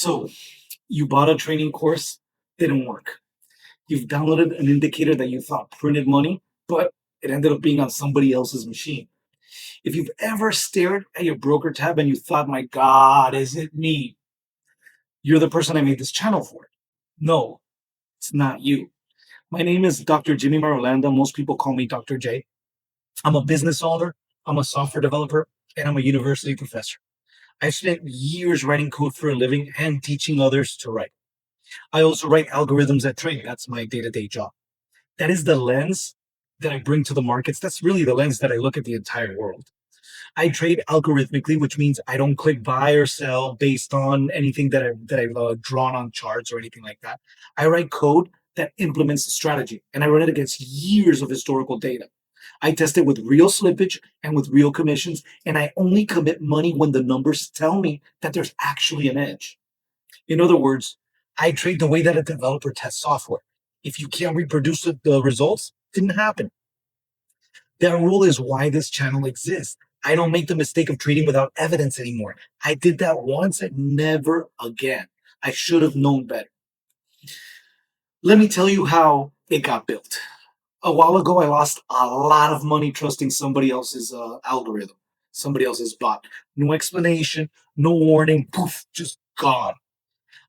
So you bought a training course, didn't work. You've downloaded an indicator that you thought printed money, but it ended up being on somebody else's machine. If you've ever stared at your broker tab and you thought, my God, is it me? You're the person I made this channel for. No, it's not you. My name is Dr. Jimmy Marulanda. Most people call me Dr. J. I'm a business owner, I'm a software developer, and I'm a university professor. I've spent years writing code for a living and teaching others to write. I also write algorithms that trade. That's my day to day job. That is the lens that I bring to the markets. That's really the lens that I look at the entire world. I trade algorithmically, which means I don't click buy or sell based on anything that I've drawn on charts or anything like that. I write code that implements the strategy, and I run it against years of historical data. I test it with real slippage and with real commissions, and I only commit money when the numbers tell me that there's actually an edge. In other words, I trade the way that a developer tests software. If you can't reproduce the results, it didn't happen. That rule is why this channel exists. I don't make the mistake of trading without evidence anymore. I did that once and never again. I should have known better. Let me tell you how it got built. A while ago, I lost a lot of money trusting somebody else's algorithm, somebody else's bot. No explanation, no warning, poof, just gone.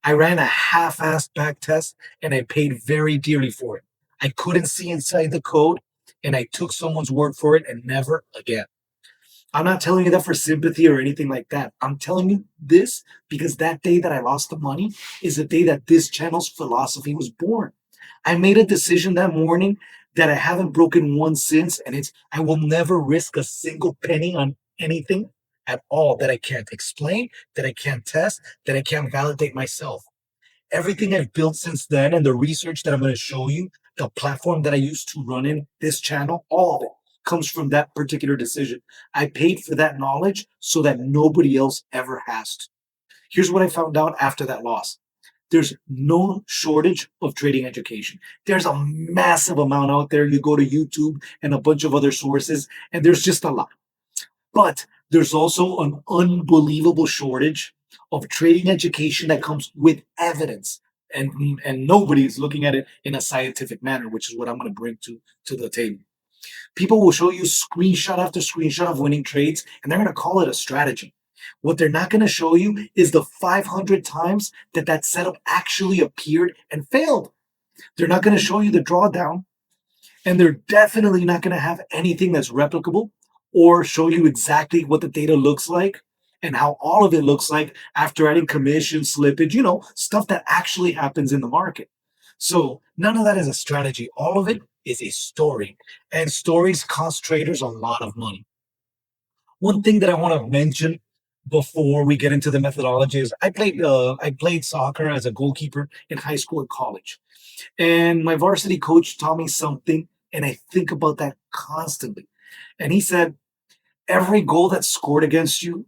I ran a half-assed back test and I paid very dearly for it. I couldn't see inside the code and I took someone's word for it and never again. I'm not telling you that for sympathy or anything like that. I'm telling you this because that day that I lost the money is the day that this channel's philosophy was born. I made a decision that morning that I haven't broken once since, and it's I will never risk a single penny on anything at all that I can't explain, that I can't test, that I can't validate myself. Everything I've built since then and the research that I'm going to show you, the platform that I used to run in this channel, all of it comes from that particular decision. I paid for that knowledge so that nobody else ever has to. Here's what I found out after that loss. There's no shortage of trading education. There's a massive amount out there. You go to YouTube and a bunch of other sources, and there's just a lot. But there's also an unbelievable shortage of trading education that comes with evidence. And nobody is looking at it in a scientific manner, which is what I'm going to bring to the table. People will show you screenshot after screenshot of winning trades, and they're going to call it a strategy. What they're not going to show you is the 500 times that that setup actually appeared and failed. They're not going to show you the drawdown, and they're definitely not going to have anything that's replicable or show you exactly what the data looks like and how all of it looks like after adding commission, slippage, stuff that actually happens in the market. So none of that is a strategy. All of it is a story, and stories cost traders a lot of money. One thing that I want to mention before we get into the methodology is I played soccer as a goalkeeper in high school and college. And my varsity coach taught me something, and I think about that constantly. And he said, every goal that's scored against you,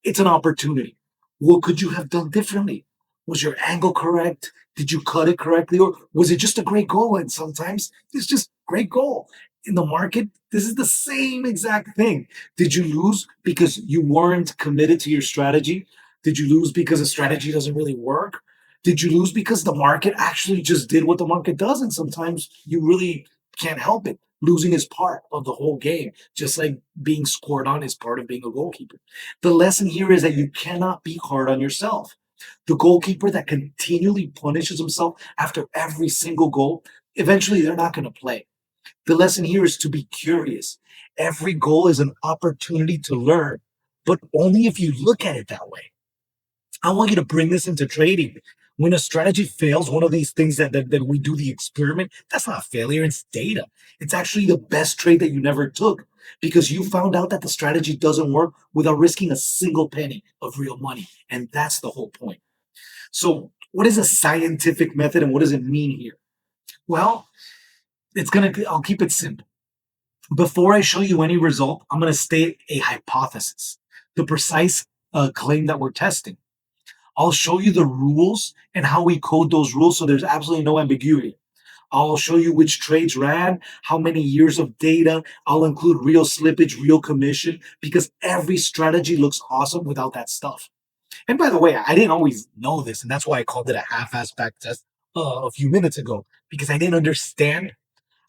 it's an opportunity. What could you have done differently? Was your angle correct? Did you cut it correctly? Or was it just a great goal? And sometimes it's just great goal. In the market, this is the same exact thing. Did you lose because you weren't committed to your strategy? Did you lose because the strategy doesn't really work? Did you lose because the market actually just did what the market does? And sometimes you really can't help it. Losing is part of the whole game, just like being scored on is part of being a goalkeeper. The lesson here is that you cannot be hard on yourself. The goalkeeper that continually punishes himself after every single goal, eventually they're not going to play. The lesson here is to be curious. Every goal is an opportunity to learn, but only if you look at it that way. I want you to bring this into trading. When a strategy fails, one of these things that we do the experiment, that's not failure, it's data. It's actually the best trade that you never took because you found out that the strategy doesn't work without risking a single penny of real money. And that's the whole point. So, what is a scientific method and what does it mean here? Well, I'll keep it simple. Before I show you any result, I'm going to state a hypothesis, the precise claim that we're testing. I'll show you the rules and how we code those rules so there's absolutely no ambiguity. I'll show you which trades ran, how many years of data. I'll include real slippage, real commission, because every strategy looks awesome without that stuff. And by the way, I didn't always know this, and that's why I called it a half-ass back test a few minutes ago, because I didn't understand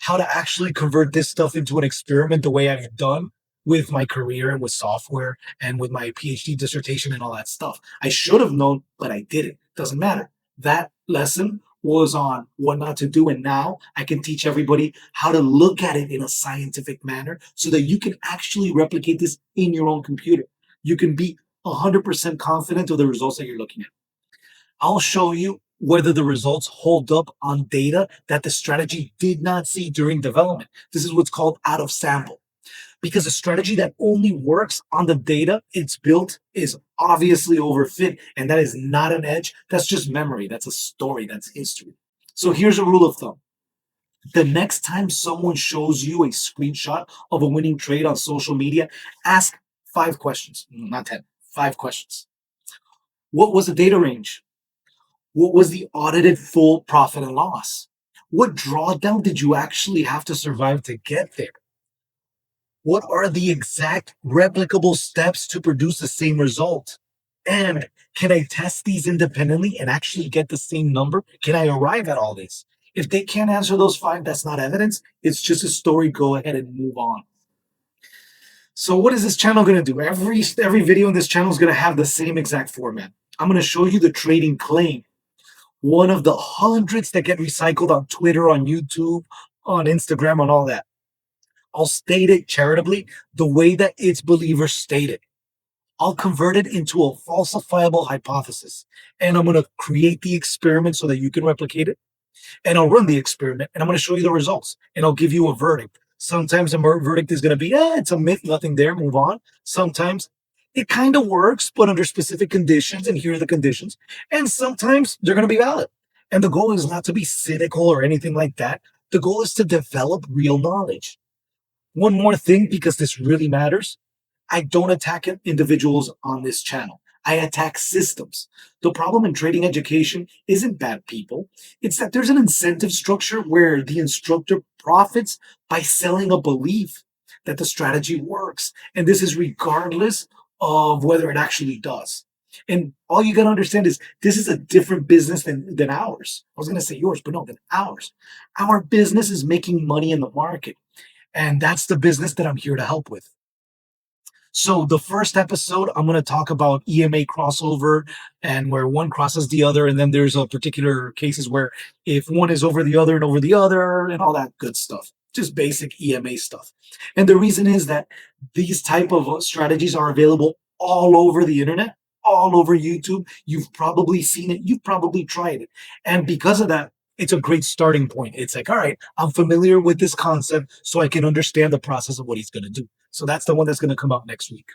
how to actually convert this stuff into an experiment the way I've done with my career and with software and with my PhD dissertation and all that stuff. I should have known, but I didn't. Doesn't matter. That lesson was on what not to do. And now I can teach everybody how to look at it in a scientific manner so that you can actually replicate this in your own computer. You can be 100% confident of the results that you're looking at. I'll show you whether the results hold up on data that the strategy did not see during development. This is what's called out of sample. Because a strategy that only works on the data it's built is obviously overfit, and that is not an edge. That's just memory. That's a story. That's history. So here's a rule of thumb. The next time someone shows you a screenshot of a winning trade on social media, ask 5 questions, not 10, 5 questions. What was the data range? What was the audited full profit and loss? What drawdown did you actually have to survive to get there? What are the exact replicable steps to produce the same result? And can I test these independently and actually get the same number? Can I arrive at all this? If they can't answer those 5, that's not evidence. It's just a story. Go ahead and move on. So what is this channel going to do? Every video in this channel is going to have the same exact format. I'm going to show you the trading claim, one of the hundreds that get recycled on Twitter, on YouTube, on Instagram, on all that. I'll state it charitably the way that its believers state it. I'll convert it into a falsifiable hypothesis. And I'm going to create the experiment so that you can replicate it. And I'll run the experiment and I'm going to show you the results. And I'll give you a verdict. Sometimes the verdict is going to be, it's a myth, nothing there, move on. Sometimes it kind of works, but under specific conditions, and here are the conditions. And sometimes they're going to be valid. And the goal is not to be cynical or anything like that. The goal is to develop real knowledge. One more thing, because this really matters. I don't attack individuals on this channel. I attack systems. The problem in trading education isn't bad people. It's that there's an incentive structure where the instructor profits by selling a belief that the strategy works. And this is regardless of whether it actually does. And all you got to understand is this is a different business than ours. I was going to say yours, but no, than ours. Our business is making money in the market. And that's the business that I'm here to help with. So the first episode, I'm going to talk about EMA crossover and where one crosses the other. And then there's a particular cases where if one is over the other and all that good stuff, just basic EMA stuff. And the reason is that these type of strategies are available all over the internet, all over YouTube. You've probably seen it. You've probably tried it. And because of that, it's a great starting point. It's like, all right, I'm familiar with this concept so I can understand the process of what he's going to do. So that's the one that's going to come out next week.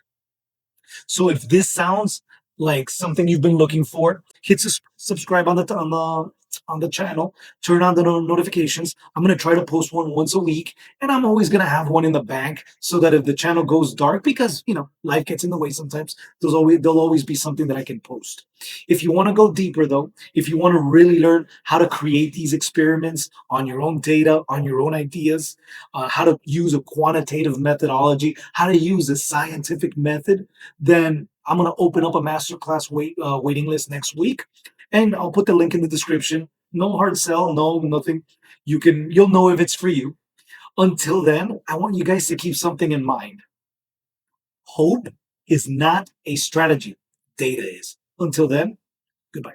So if this sounds like something you've been looking for, hit subscribe on the channel, turn on the notifications. I'm going to try to post one once a week, and I'm always going to have one in the bank so that if the channel goes dark, because life gets in the way sometimes, there'll always be something that I can post. If you want to go deeper though, if you want to really learn how to create these experiments on your own data, on your own ideas, how to use a quantitative methodology, how to use a scientific method, then I'm going to open up a masterclass waiting list next week. And I'll put the link in the description. No hard sell, no nothing. You'll know if it's for you. Until then, I want you guys to keep something in mind. Hope is not a strategy. Data is. Until then, goodbye.